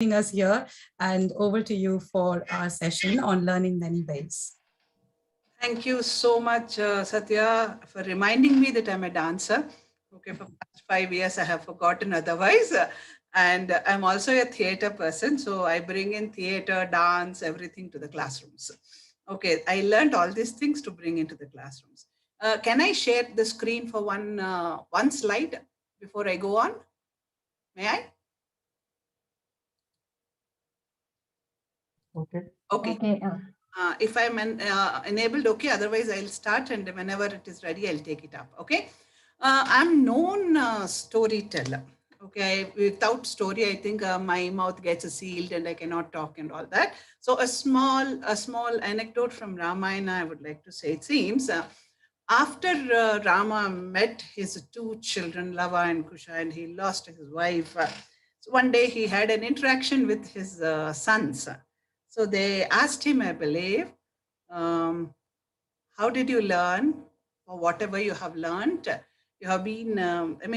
us here, and over to you for our session on learning many ways. Thank you so much, Satya, for reminding me that I'm a dancer. Okay, for past 5 years, I have forgotten otherwise. And I'm also a theater person, so I bring in theater, dance, everything to the classrooms. Okay, I learned all these things to bring into the classrooms. Can I share the screen for one slide before I go on? May I? Okay. Okay. Okay. If I'm enabled, okay. Otherwise, I'll start, and whenever it is ready, I'll take it up. Okay. I'm known storyteller. Okay. Without story, I think my mouth gets sealed and I cannot talk and all that. So a small anecdote from Ramayana, I would like to say. It seems after Rama met his two children, Lava and Kusha, and he lost his wife. So one day he had an interaction with his sons. So they asked him, I believe, um, how did you learn, or whatever you have learned? You have been,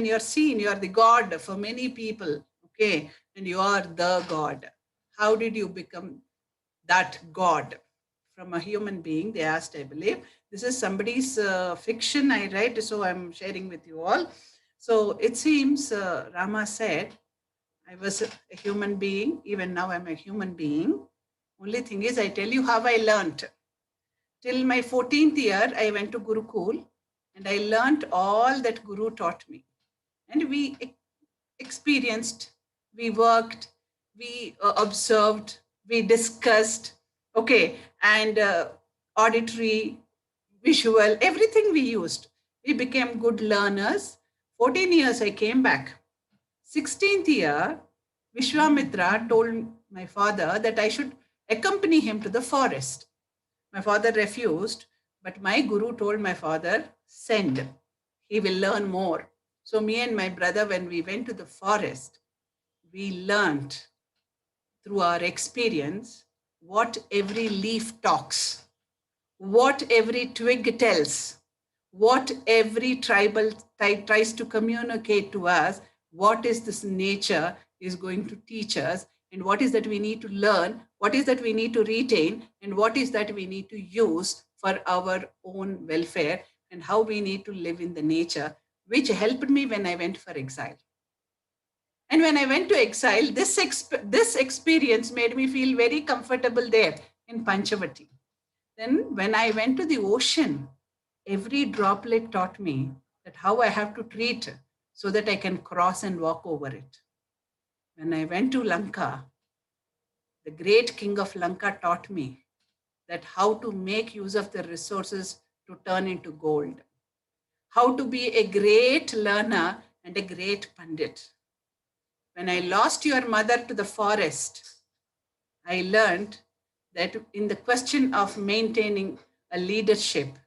you're seen, you are the God for many people, okay, and you are the God. How did you become that God from a human being? They asked, I believe. This is somebody's fiction I write, so I'm sharing with you all. So it seems Rama said, I was a human being, even now I'm a human being. Only thing is, I tell you how I learned. Till my 14th year, I went to Gurukul and I learned all that Guru taught me. And we experienced, we worked, we observed, we discussed, okay, and auditory, visual, everything we used. We became good learners. 14 years, I came back. 16th year, Vishwamitra told my father that I should accompany him to the forest. My father refused, but my guru told my father, send. He will learn more. So, me and my brother, when we went to the forest, we learned through our experience what every leaf talks, what every twig tells, what every tribal type tries to communicate to us, what is this nature is going to teach us, and what is that we need to learn, what is that we need to retain, and what is that we need to use for our own welfare, and how we need to live in the nature, which helped me when I went for exile. And when I went to exile, this experience made me feel very comfortable there in Panchavati. Then, when I went to the ocean, every droplet taught me that how I have to treat so that I can cross and walk over it. When I went to Lanka, the great king of Lanka taught me that how to make use of the resources to turn into gold, how to be a great learner and a great pandit. When I lost your mother to the forest, I learned that in the question of maintaining a leadership,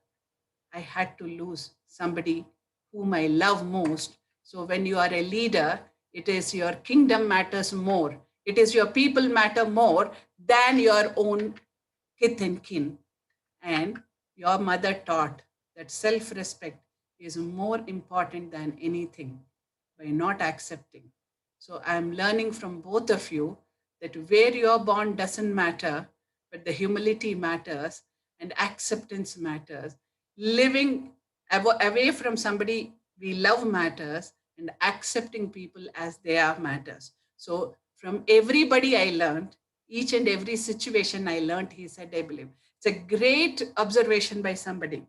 I had to lose somebody whom I love most. So when you are a leader, it is your kingdom matters more. It is your people matter more than your own kith and kin. And your mother taught that self-respect is more important than anything by not accepting. So I'm learning from both of you that where you're born doesn't matter, but the humility matters and acceptance matters. Living away from somebody we love matters, and accepting people as they are matters. So from everybody I learned, each and every situation I learned, he said, I believe. It's a great observation by somebody.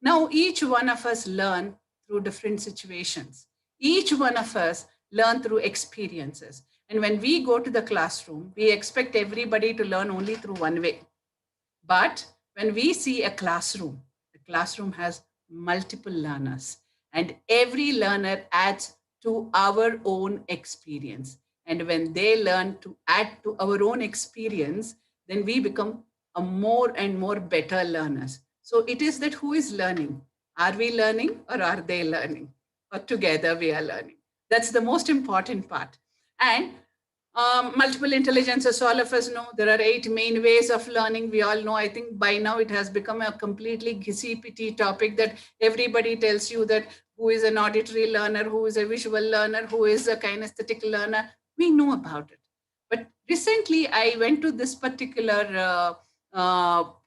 Now, each one of us learn through different situations. Each one of us learn through experiences. And when we go to the classroom, we expect everybody to learn only through one way. But when we see a classroom, the classroom has multiple learners, and every learner adds to our own experience. And when they learn to add to our own experience, then we become a more and more better learners. So it is that who is learning? Are we learning or are they learning? Or together we are learning. That's the most important part. And multiple intelligences, all of us know there are 8 main ways of learning. We all know, I think by now it has become a completely gissy-pitty topic that everybody tells you that who is an auditory learner, who is a visual learner, who is a kinesthetic learner. We know about it. But Recently, I went to this particular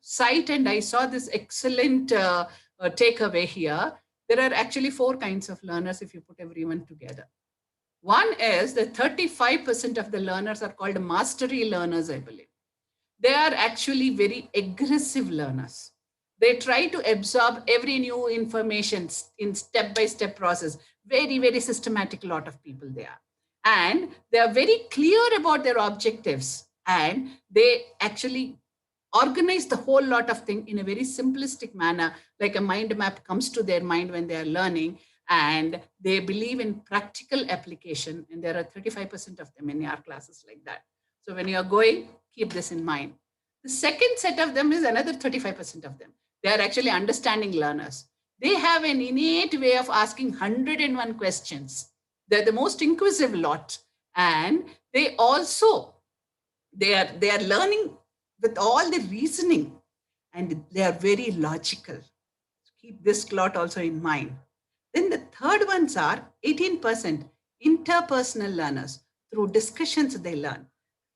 site and I saw this excellent takeaway here. There are actually four kinds of learners if you put everyone together. One is that 35% of the learners are called mastery learners, I believe. They are actually very aggressive learners. They try to absorb every new information in step by step process. Very, very systematic lot of people they are. And they are very clear about their objectives, and they actually organize the whole lot of thing in a very simplistic manner, like a mind map comes to their mind when they are learning, and they believe in practical application. And there are 35% of them in our classes like that. So when you are going, keep this in mind. The second set of them is another 35% of them. They are actually understanding learners. They have an innate way of asking 101 questions. They're the most inquisitive lot. And they also, they are learning with all the reasoning, and they are very logical. Keep this lot also in mind. Then the third ones are 18% interpersonal learners. Through discussions, they learn.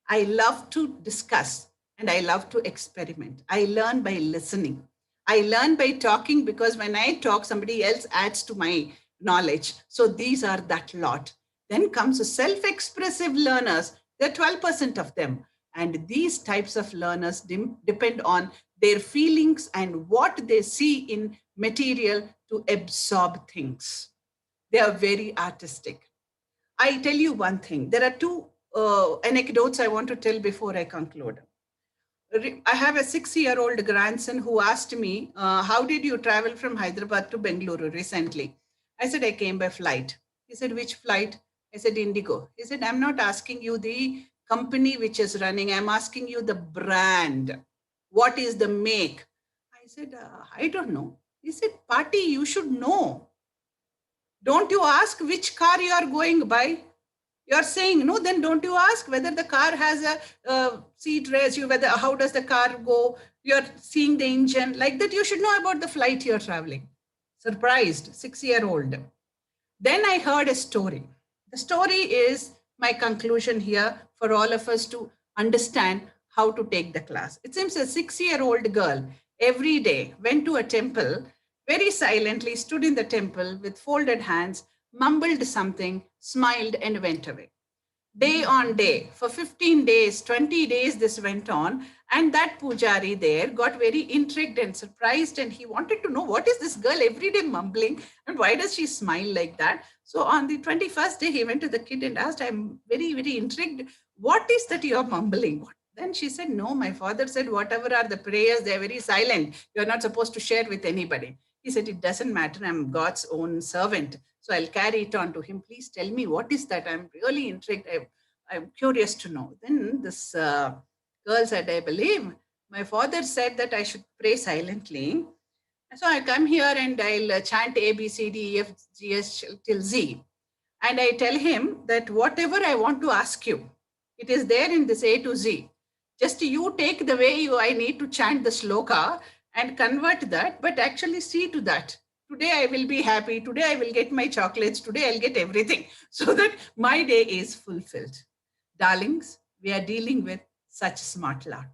I love to discuss and I love to experiment. I learn by listening. I learn by talking, because when I talk, somebody else adds to my knowledge. So these are that lot. Then comes the self expressive learners. There are 12% of them. And these types of learners depend on their feelings and what they see in material to absorb things. They are very artistic. I tell you one thing. There are two anecdotes I want to tell before I conclude. I have a 6-year-old grandson who asked me, how did you travel from Hyderabad to Bengaluru recently? I said, I came by flight. He said, which flight? I said, Indigo. He said, I'm not asking you the company which is running. I'm asking you the brand. What is the make? I said, I don't know. He said, Party, you should know. Don't you ask which car you are going by? You're saying no, then don't you ask whether the car has a seat raise, you whether how does the car go, you're seeing the engine like that. You should know about the flight you're traveling. Surprised 6-year-old. Then I heard a story. The story is my conclusion here for all of us to understand how to take the class. It seems a 6-year-old girl every day went to a temple, very silently stood in the temple with folded hands, mumbled something, smiled, and went away. Day on day, for 15 days, 20 days, this went on. And that pujari there got very intrigued and surprised. And he wanted to know, what is this girl every day mumbling? And why does she smile like that? So on the 21st day, he went to the kid and asked, I'm very, very intrigued. What is that you're mumbling? Then she said, no, my father said, whatever are the prayers, they're very silent. You're not supposed to share with anybody. He said, it doesn't matter. I'm God's own servant. So I'll carry it on to him. Please tell me, what is that? I'm really intrigued. I'm curious to know. Then this girl said, I believe my father said that I should pray silently. So I come here and I'll chant A, B, C, D, E, F, G, H till Z. And I tell him that whatever I want to ask you, it is there in this A to Z. Just you take the way I need to chant the sloka and convert that, but actually see to that. Today I will be happy. Today I will get my chocolates. Today I'll get everything so that my day is fulfilled. Darlings, we are dealing with such smart lot.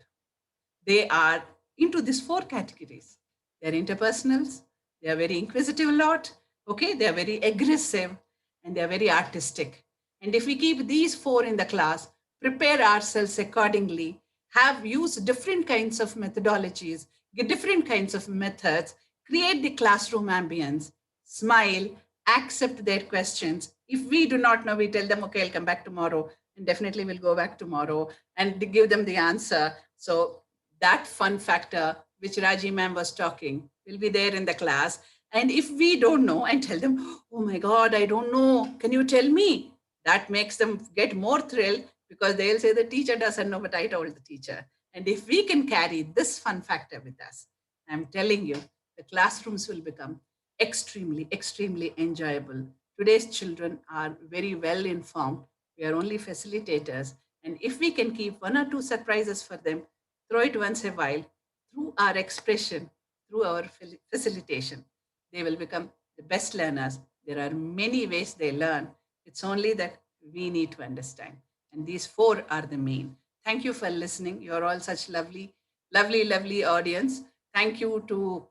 They are into these four categories. They're interpersonals, they are very inquisitive lot, okay, they are very aggressive, and they are very artistic. And if we keep these four in the class, prepare ourselves accordingly, have used different kinds of methodologies, different kinds of methods, create the classroom ambience, smile, accept their questions. If we do not know, we tell them, okay, I'll come back tomorrow, and definitely we'll go back tomorrow and give them the answer. So that fun factor, which Raji ma'am was talking, will be there in the class. And if we don't know, and tell them, oh my God, I don't know, can you tell me? That makes them get more thrilled, because they'll say the teacher doesn't know, but I told the teacher. And if we can carry this fun factor with us, I'm telling you, the classrooms will become extremely, extremely enjoyable. Today's children are very well informed. We are only facilitators. And if we can keep one or two surprises for them, throw it once a while, through our expression, through our facilitation, they will become the best learners. There are many ways they learn. It's only that we need to understand. And these four are the main. Thank you for listening. You're all such lovely, lovely, lovely audience. Thank you to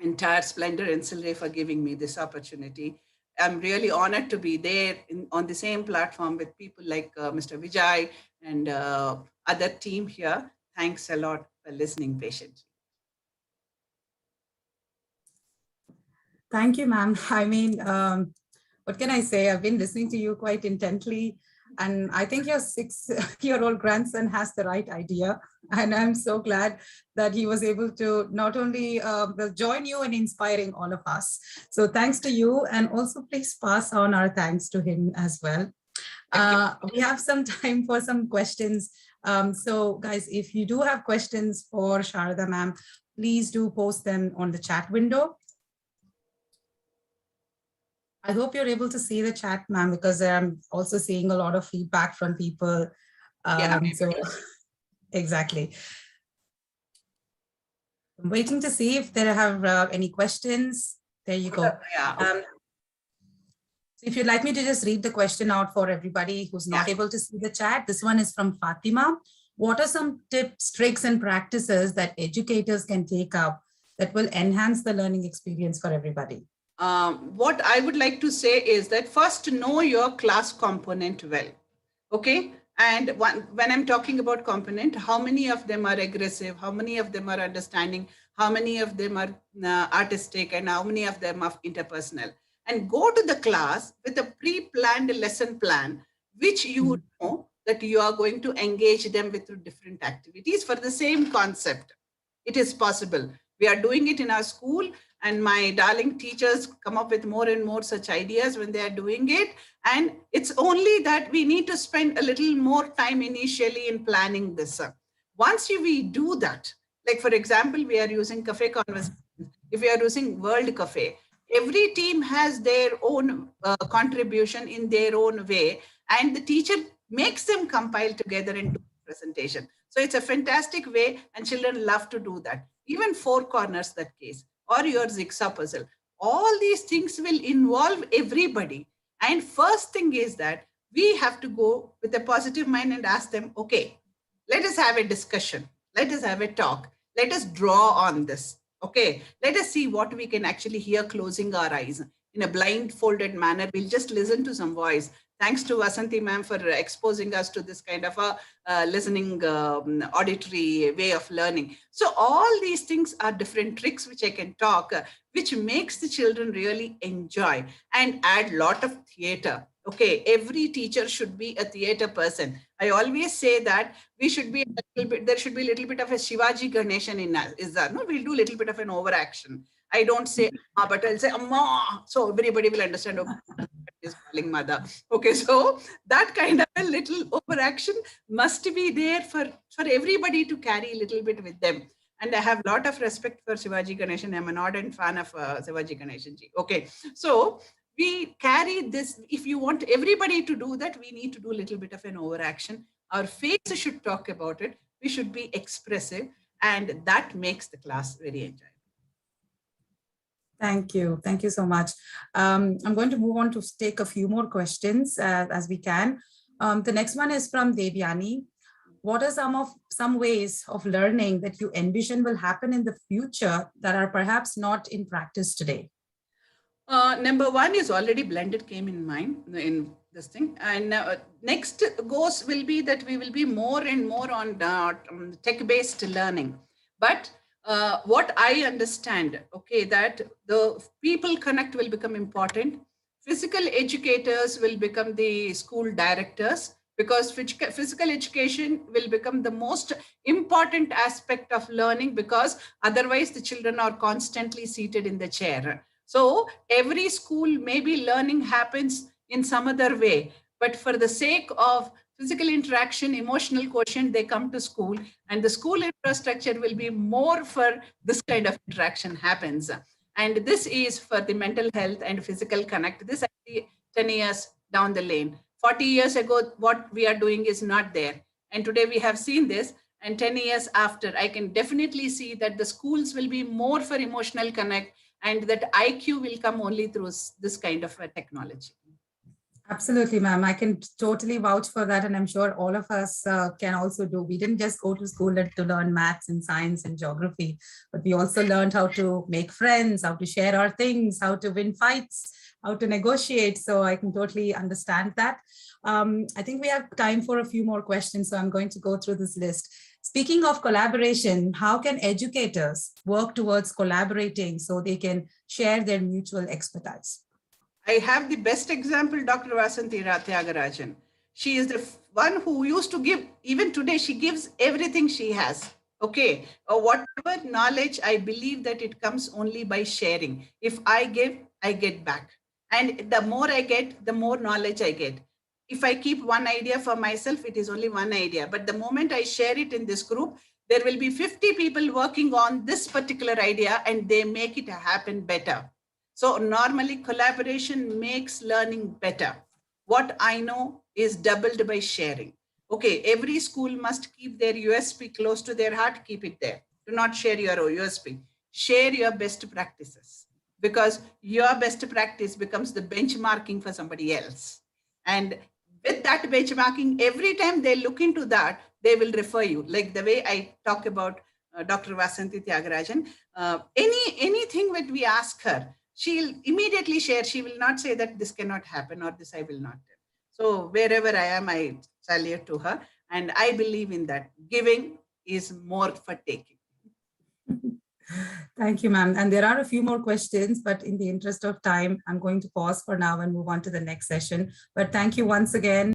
entire Splendor and Silray for giving me this opportunity. I'm really honored to be there on the same platform with people like Mr. Vijay and other team here. Thanks a lot for listening patiently. Thank you, ma'am. I mean, what can I say? I've been listening to you quite intently, and I think your 6-year-old grandson has the right idea. And I'm so glad that he was able to not only join you in inspiring all of us. So thanks to you, and also please pass on our thanks to him as well. Thank you. We have some time for some questions. So guys, if you do have questions for Sharada ma'am, please do post them on the chat window. I hope you're able to see the chat, ma'am, because I'm also seeing a lot of feedback from people. Yeah, So exactly. I'm waiting to see if there have any questions. There you go. yeah. Okay. So if you'd like me to just read the question out for everybody who's not able to see the chat, this one is from Fatima. What are some tips, tricks, and practices that educators can take up that will enhance the learning experience for everybody? What I would like to say is that first know your class component well. Okay. And when I'm talking about component, how many of them are aggressive? How many of them are understanding? How many of them are artistic? And how many of them are interpersonal? And go to the class with a pre-planned lesson plan, which you know that you are going to engage them with different activities for the same concept. It is possible. We are doing it in our school, and my darling teachers come up with more and more such ideas when they are doing it. And it's only that we need to spend a little more time initially in planning this. Once we do that, like for example, we are using cafe conversations. If we are using World Cafe, every team has their own contribution in their own way, and the teacher makes them compile together and do presentation. So it's a fantastic way, and children love to do that. Even four corners, that case, or your jigsaw puzzle. All these things will involve everybody. And first thing is that we have to go with a positive mind and ask them, okay, let us have a discussion. Let us have a talk. Let us draw on this. Okay, let us see what we can actually hear closing our eyes in a blindfolded manner. We'll just listen to some voice. Thanks to Vasanti ma'am for exposing us to this kind of a listening auditory way of learning. So all these things are different tricks which I can talk, which makes the children really enjoy and add lot of theater. Okay, every teacher should be a theater person. I always say that we should be a little bit, there should be a little bit of a Shivaji Ganeshan in us. Is that no? We'll do a little bit of an overaction. I don't say Amma, but I'll say Amma. So everybody will understand. Okay, is calling mother. Okay, so that kind of a little overaction must be there for everybody to carry a little bit with them. And I have a lot of respect for Shivaji Ganeshan. I'm an ardent fan of Shivaji Ganeshan ji. Okay, so we carry this. If you want everybody to do that, we need to do a little bit of an overaction. Our face should talk about it. We should be expressive, and that makes the class very enjoyable. Thank you. Thank you so much. I'm going to move on to take a few more questions as we can. The next one is from Devyani. What are some ways of learning that you envision will happen in the future that are perhaps not in practice today? Number one is already blended came in mind in this thing. And next goals will be that we will be more and more on tech-based learning. But what I understand, okay, that the people connect will become important. Physical educators will become the school directors, because physical education will become the most important aspect of learning, because otherwise the children are constantly seated in the chair. So every school, maybe learning happens in some other way, but for the sake of physical interaction, emotional quotient, they come to school, and the school infrastructure will be more for this kind of interaction happens. And this is for the mental health and physical connect. This actually 10 years down the lane. 40 years ago, what we are doing is not there. And today we have seen this. And 10 years after, I can definitely see that the schools will be more for emotional connect, and that IQ will come only through this kind of technology. Absolutely, ma'am. I can totally vouch for that. And I'm sure all of us can also do. We didn't just go to school to learn maths and science and geography, but we also learned how to make friends, how to share our things, how to win fights, how to negotiate. So I can totally understand that. I think we have time for a few more questions. So I'm going to go through this list. Speaking of collaboration, how can educators work towards collaborating so they can share their mutual expertise? I have the best example, Dr. Vasanthi Rathagarajan. She is the one who used to give, even today, she gives everything she has. Okay. Whatever knowledge, I believe that it comes only by sharing. If I give, I get back. And the more I get, the more knowledge I get. If I keep one idea for myself, it is only one idea. But the moment I share it in this group, there will be 50 people working on this particular idea and they make it happen better. So normally collaboration makes learning better. What I know is doubled by sharing. Okay, every school must keep their USP close to their heart, keep it there. Do not share your USP. Share your best practices because your best practice becomes the benchmarking for somebody else. And with that benchmarking, every time they look into that, they will refer you. Like the way I talk about Dr. Vasanthi Tyagarajan, anything that we ask her, she'll immediately share. She will not say that this cannot happen or this I will not do. So wherever I am, I salute to her. And I believe in that. Giving is more for taking. Thank you, ma'am. And there are a few more questions, but in the interest of time, I'm going to pause for now and move on to the next session. But thank you once again.